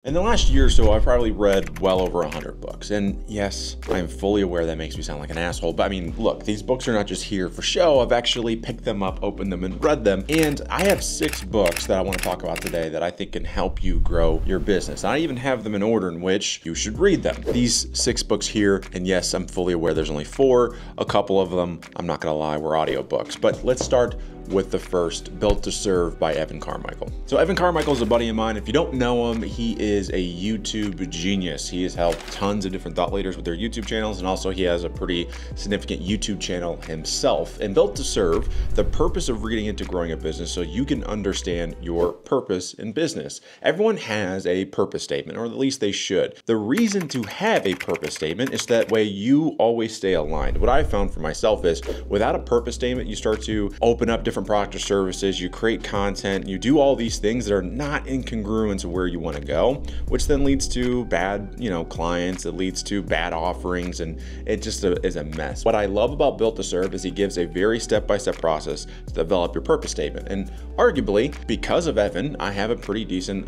In the last year or so, I've probably read well over 100 books. And yes, I am fully aware that makes me sound like an asshole. But I mean, look, these books are not just here for show. I've actually picked them up, opened them, and read them. And I have 6 books that I want to talk about today that I think can help you grow your business. I even have them in order in which you should read them. These 6 books here, and yes, I'm fully aware there's only 4. A couple of them, I'm not gonna lie, were audiobooks. But let's start with the first, Built to Serve by Evan Carmichael. So Evan Carmichael is a buddy of mine. If you don't know him, he is a YouTube genius. He has helped tons of different thought leaders with their YouTube channels, and also he has a pretty significant YouTube channel himself. And Built to Serve, the purpose of reading into growing a business so you can understand your purpose in business. Everyone has a purpose statement, or at least they should. The reason to have a purpose statement is that way you always stay aligned. What I found for myself is without a purpose statement, you start to open up different product or services, you create content, you do all these things that are not in congruence of where you want to go, which then leads to bad, clients. It leads to bad offerings, and it just is a mess. What I love about Built to Serve is he gives a very step-by-step process to develop your purpose statement. And arguably, because of Evan, I have a pretty decent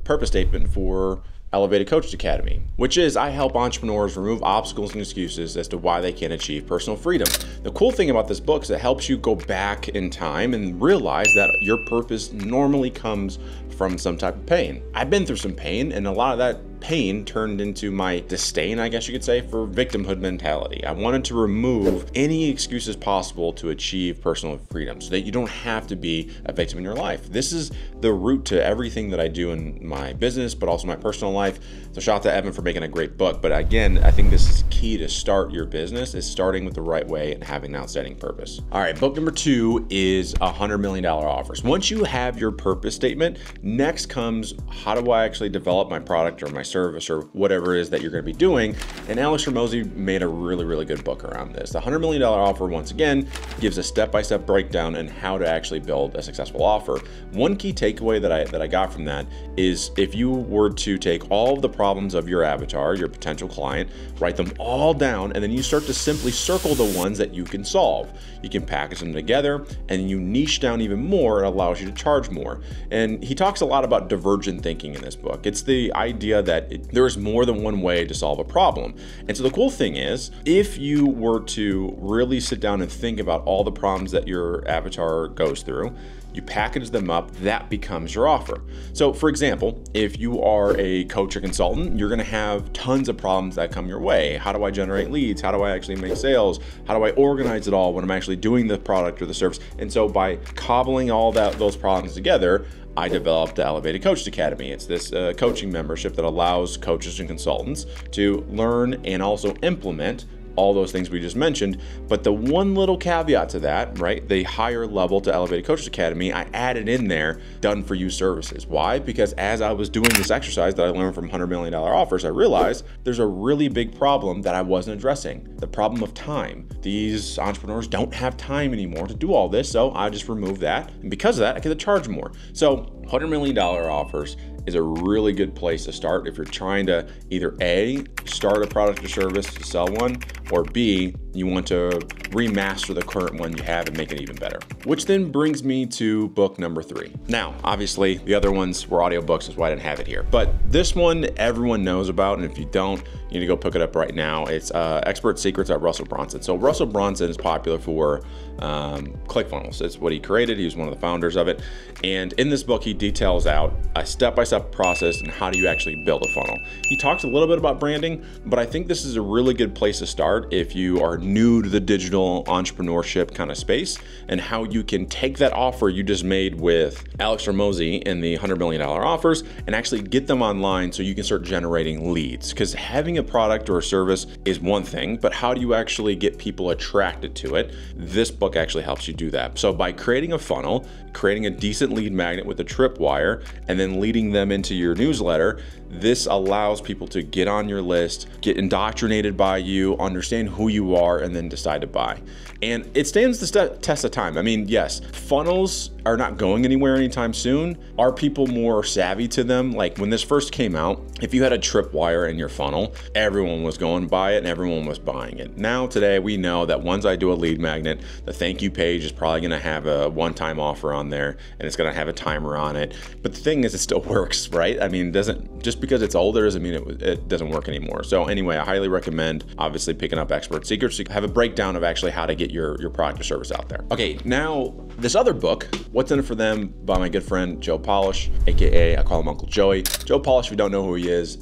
purpose statement for Elevated Coach Academy, which is I help entrepreneurs remove obstacles and excuses as to why they can't achieve personal freedom. The cool thing about this book is it helps you go back in time and realize that your purpose normally comes from some type of pain. I've been through some pain, and a lot of that pain turned into my disdain, I guess you could say, for victimhood mentality. I wanted to remove any excuses possible to achieve personal freedom so that you don't have to be a victim in your life. This is the root to everything that I do in my business, but also my personal life. So shout out to Evan for making a great book. But again, I think this is key to start your business, is starting with the right way and having an outstanding purpose. All right, book number 2 is $100 million offers. Once you have your purpose statement, next comes how do I actually develop my product or my service or whatever it is that you're going to be doing. And Alex Hormozi made a really good book around this. The $100 million offer, once again, gives a step-by-step breakdown on how to actually build a successful offer. One key takeaway that I got from that is if you were to take all of the problems of your avatar, your potential client, write them all down, and then you start to simply circle the ones that you can solve. You can package them together, and you niche down even more. It allows you to charge more. And he talks a lot about divergent thinking in this book. It's the idea that there's more than one way to solve a problem. And so the cool thing is, if you were to really sit down and think about all the problems that your avatar goes through, you package them up, that becomes your offer. So for example, if you are a coach or consultant, you're gonna have tons of problems that come your way. How do I generate leads? How do I actually make sales? How do I organize it all when I'm actually doing the product or the service? And so by cobbling all those problems together, I developed the Elevated Coach Academy. It's this coaching membership that allows coaches and consultants to learn and also implement all those things we just mentioned. But the one little caveat to that, right, the higher level to Elevated Coach Academy, I added in there done for you services. Why? Because as I was doing this exercise that I learned from $100 million offers, I realized there's a really big problem that I wasn't addressing, the problem of time. These entrepreneurs don't have time anymore to do all this, so I just removed that. And because of that, I get to charge more. So $100 million offers is a really good place to start if you're trying to either A, start a product or service to sell one, or B, you want to remaster the current one you have and make it even better. Which then brings me to book number 3. Now, obviously the other ones were audiobooks, that's why I didn't have it here. But this one everyone knows about, and if you don't, you need to go pick it up right now. It's Expert Secrets by Russel Brunson. So Russel Brunson is popular for ClickFunnels. It's what he created. He was one of the founders of it. And in this book, he details out a step-by-step process and how do you actually build a funnel. He talks a little bit about branding, but I think this is a really good place to start if you are new to the digital entrepreneurship kind of space, and how you can take that offer you just made with Alex Hormozi in the $100 million offers and actually get them online so you can start generating leads. Because having a product or a service is one thing, but how do you actually get people attracted to it? This book actually helps you do that. So by creating a funnel, creating a decent lead magnet with a tripwire, and then leading them into your newsletter, this allows people to get on your list, get indoctrinated by you, understand who you are, and then decide to buy. And it stands the test of time. I mean, yes, funnels are not going anywhere anytime soon. Are people more savvy to them? Like when this first came out, if you had a tripwire in your funnel, everyone was going to buy it and everyone was buying it. Now today we know that once I do a lead magnet, the thank you page is probably going to have a one-time offer on there and it's going to have a timer on it. But the thing is, it still works, right? I mean, just because it's older doesn't mean it doesn't work anymore. So anyway, I highly recommend obviously picking up Expert Secrets so you can have a breakdown of actually how to get your product or service out there. Okay, now this other book, What's in It for Them, by my good friend Joe Polish, aka I call him Uncle Joey. Joe Polish, if you don't know who he is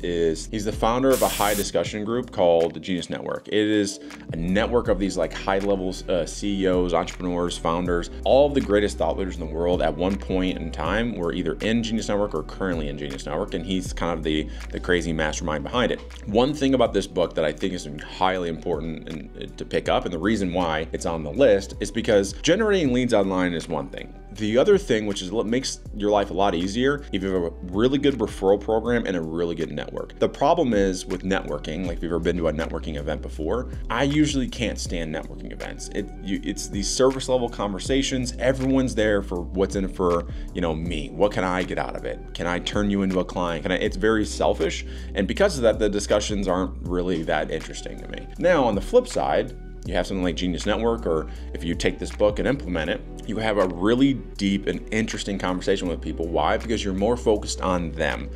he's the founder of a high discussion group called the Genius Network. It is a network of these like high level CEOs, entrepreneurs, founders, all of the greatest thought leaders in the world at one point in time were either in Genius Network or currently in Genius Network, and he's kind of the crazy mastermind behind it. One thing about this book that I think is highly important to pick up, and the reason why it's on the list, is because generating leads online is one thing. The other thing, which is what makes your life a lot easier, if you have a really good referral program and a really good network. The problem is with networking, like if you've ever been to a networking event before, I usually can't stand networking events. It's these service level conversations. Everyone's there for what's in it for, me. What can I get out of it? Can I turn you into a client? It's very selfish. And because of that, the discussions aren't really that interesting to me. Now, on the flip side, you have something like Genius Network, or if you take this book and implement it, you have a really deep and interesting conversation with people. Why? Because you're more focused on them.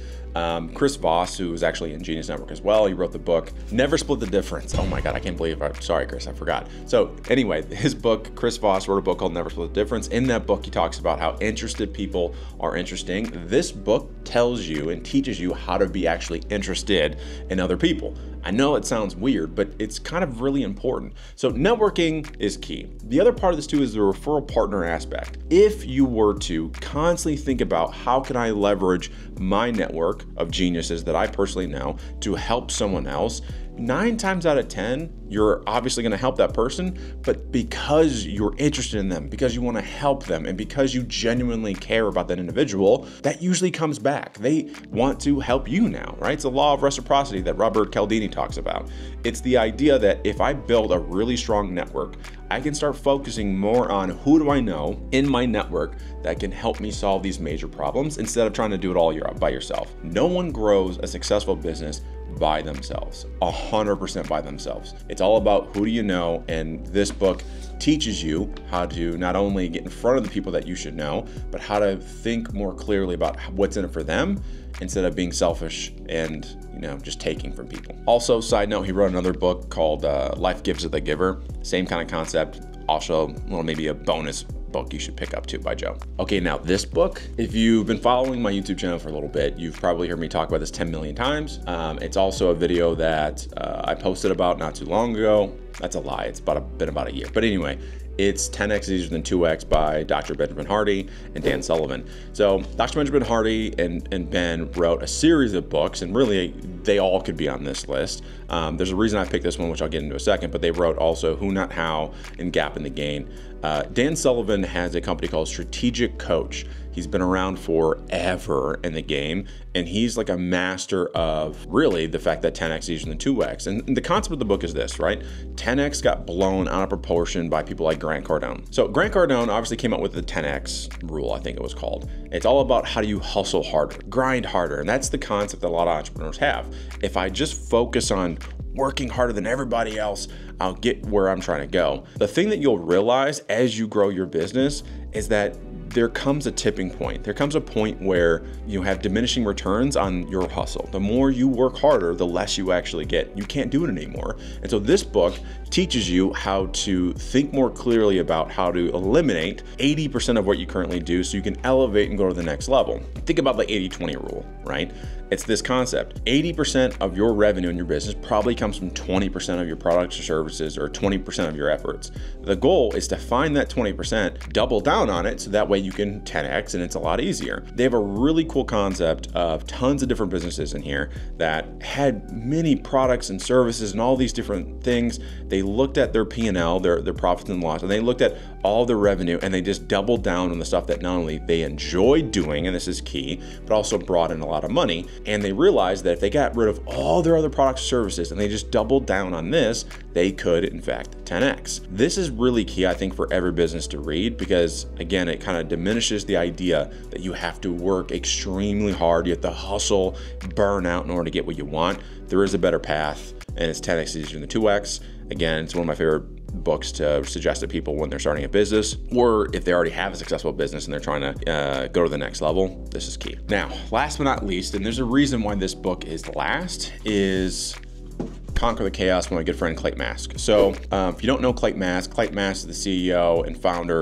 Chris Voss, who is actually in Genius Network as well, he wrote the book, Never Split the Difference. Oh my God, I can't believe sorry, Chris, I forgot. So anyway, his book, Chris Voss wrote a book called Never Split the Difference. In that book, he talks about how interested people are interesting. This book tells you and teaches you how to be actually interested in other people. I know it sounds weird, but it's kind of really important. So networking is key. The other part of this too is the referral partner aspect. If you were to constantly think about how can I leverage my network of geniuses that I personally know to help someone else, 9 times out of 10, you're obviously going to help that person, but because you're interested in them, because you want to help them, and because you genuinely care about that individual, that usually comes back. They want to help you now, right? It's the law of reciprocity that Robert Cialdini talks about. It's the idea that if I build a really strong network, I can start focusing more on who do I know in my network that can help me solve these major problems instead of trying to do it all by yourself. No one grows a successful business by themselves, 100% by themselves. It's all about who do you know, and this book teaches you how to not only get in front of the people that you should know, but how to think more clearly about what's in it for them instead of being selfish and just taking from people. Also, side note, he wrote another book called Life Gives to the Giver. Same kind of concept. Also, maybe a bonus book you should pick up too by Joe. Okay, now this book, if you've been following my YouTube channel for a little bit, you've probably heard me talk about this 10 million times. It's also a video that I posted about not too long ago. That's a lie, it's been about a year. But anyway, it's 10x easier than 2x by Dr. Benjamin Hardy and Dan Sulivan. So Dr. Benjamin Hardy and Ben wrote a series of books, and really they all could be on this list. There's a reason I picked this one, which I'll get into in a second, but they wrote also Who Not How and Gap in the Gain. Dan Sulivan has a company called Strategic Coach. He's been around forever in the game, and he's like a master of really the fact that 10x is easier than 2x. And the concept of the book is this, right? 10x got blown out of proportion by people like Grant Cardone. So Grant Cardone obviously came up with the 10x rule, I think it was called. It's all about how do you hustle harder, grind harder. And that's the concept that a lot of entrepreneurs have. If I just focus on working harder than everybody else, I'll get where I'm trying to go. The thing that you'll realize as you grow your business is that there comes a tipping point. There comes a point where you have diminishing returns on your hustle. The more you work harder, the less you actually get. You can't do it anymore. And so this book teaches you how to think more clearly about how to eliminate 80% of what you currently do so you can elevate and go to the next level. Think about the 80-20 rule, right? It's this concept. 80% of your revenue in your business probably comes from 20% of your products or services, or 20% of your efforts. The goal is to find that 20%, double down on it, so that way you can 10x and it's a lot easier. They have a really cool concept of tons of different businesses in here that had many products and services and all these different things. They looked at their P&L, their profits and loss, and they looked at all their revenue, and they just doubled down on the stuff that not only they enjoyed doing, and this is key, but also brought in a lot of money. And they realized that if they got rid of all their other products and services and they just doubled down on this, they could in fact 10x. This is really key, I think, for every business to read, because again, it kind of diminishes the idea that you have to work extremely hard, you have to hustle, burn out in order to get what you want. There is a better path, and it's 10x easier than 2x. Again, it's one of my favorite books to suggest to people when they're starting a business, or if they already have a successful business and they're trying to go to the next level. This is key. Now, last but not least, and there's a reason why this book is last, is Conquer the Chaos by my good friend Clate Mask. So if you don't know Clate Mask is the CEO and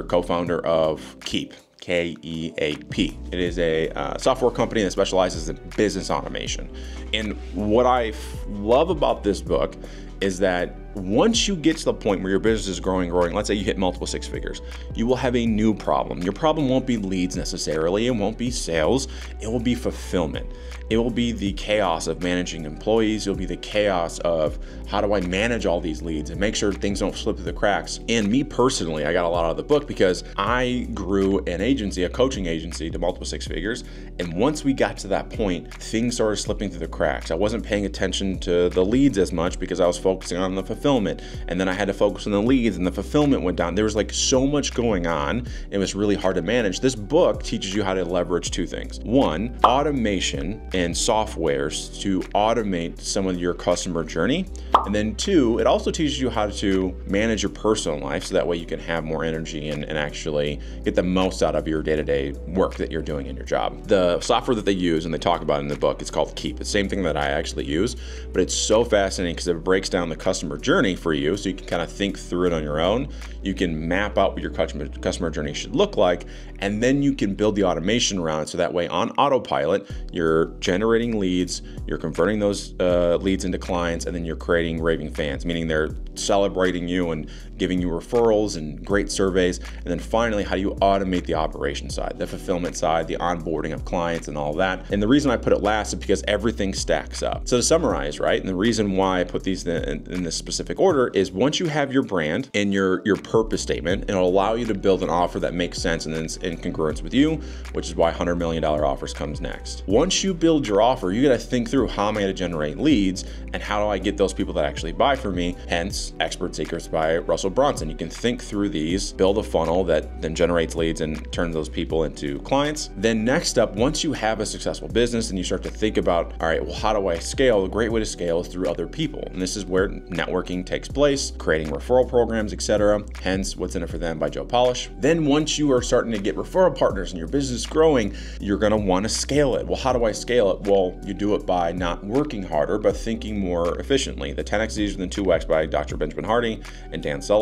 co-founder of Keep. K-E-A-P. It is a software company that specializes in business automation. And what I love about this book is that once you get to the point where your business is growing, let's say you hit multiple six figures, you will have a new problem. Your problem won't be leads necessarily, it won't be sales, it will be fulfillment. It will be the chaos of managing employees. It'll be the chaos of how do I manage all these leads and make sure things don't slip through the cracks. And me personally, I got a lot out of the book because I grew an agency, a coaching agency, to multiple six figures. And once we got to that point, things started slipping through the cracks. I wasn't paying attention to the leads as much because I was focusing on the fulfillment. And then I had to focus on the leads and the fulfillment went down. There was like so much going on. It was really hard to manage. This book teaches you how to leverage two things. One, automation and softwares to automate some of your customer journey. And then two, it also teaches you how to manage your personal life so that way you can have more energy and actually get the most out of your day-to-day work that you're doing in your job. The software that they use and they talk about in the book, it's called Keep. It's the same thing that I actually use, but it's so fascinating because it breaks down the customer journey for you so you can kind of think through it on your own. You can map out what your customer journey should look like, and then you can build the automation around it so that way on autopilot, you're generating leads, you're converting those leads into clients, and then you're creating raving fans, meaning they're celebrating you and giving you referrals and great surveys. And then finally, how do you automate the operation side, the fulfillment side, the onboarding of clients and all that. And the reason I put it last is because everything stacks up. So to summarize, right, and the reason why I put these in this specific order is once you have your brand and your purpose statement, it'll allow you to build an offer that makes sense and is in congruence with you, which is why $100 million offers comes next. Once you build your offer, you got to think through how am I going to generate leads and how do I get those people that actually buy from me, hence Expert Secrets by Russel. Brunson. You can think through these, build a funnel that then generates leads and turns those people into clients. Then next up, once you have a successful business and you start to think about, all right, well, how do I scale? A great way to scale is through other people. And this is where networking takes place, creating referral programs, etc. Hence, What's in It for Them by Joe Polish. Then once you are starting to get referral partners and your business is growing, you're going to want to scale it. Well, how do I scale it? Well, you do it by not working harder, but thinking more efficiently. The 10x is easier than 2x by Dr. Benjamin Hardy and Dan Sulivan.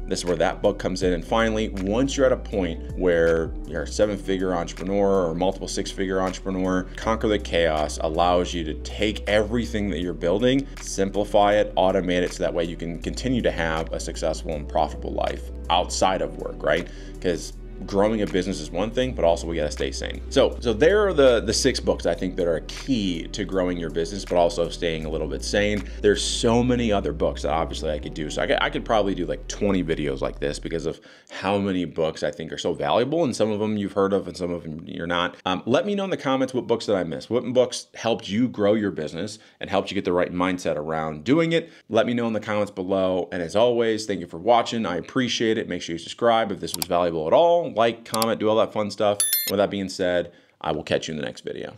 This is where that book comes in. And finally, once you're at a point where you're a seven-figure entrepreneur or multiple six-figure entrepreneur, Conquer the Chaos allows you to take everything that you're building, simplify it, automate it, so that way you can continue to have a successful and profitable life outside of work, right? Because growing a business is one thing, but also we got to stay sane. So there are the 6 books I think that are key to growing your business, but also staying a little bit sane. There's so many other books that obviously I could do. So I could probably do like 20 videos like this because of how many books I think are so valuable, and some of them you've heard of and some of them you're not. Let me know in the comments what books that I missed. What books helped you grow your business and helped you get the right mindset around doing it? Let me know in the comments below. And as always, thank you for watching. I appreciate it. Make sure you subscribe if this was valuable at all. Like, comment, do all that fun stuff. With that being said, I will catch you in the next video.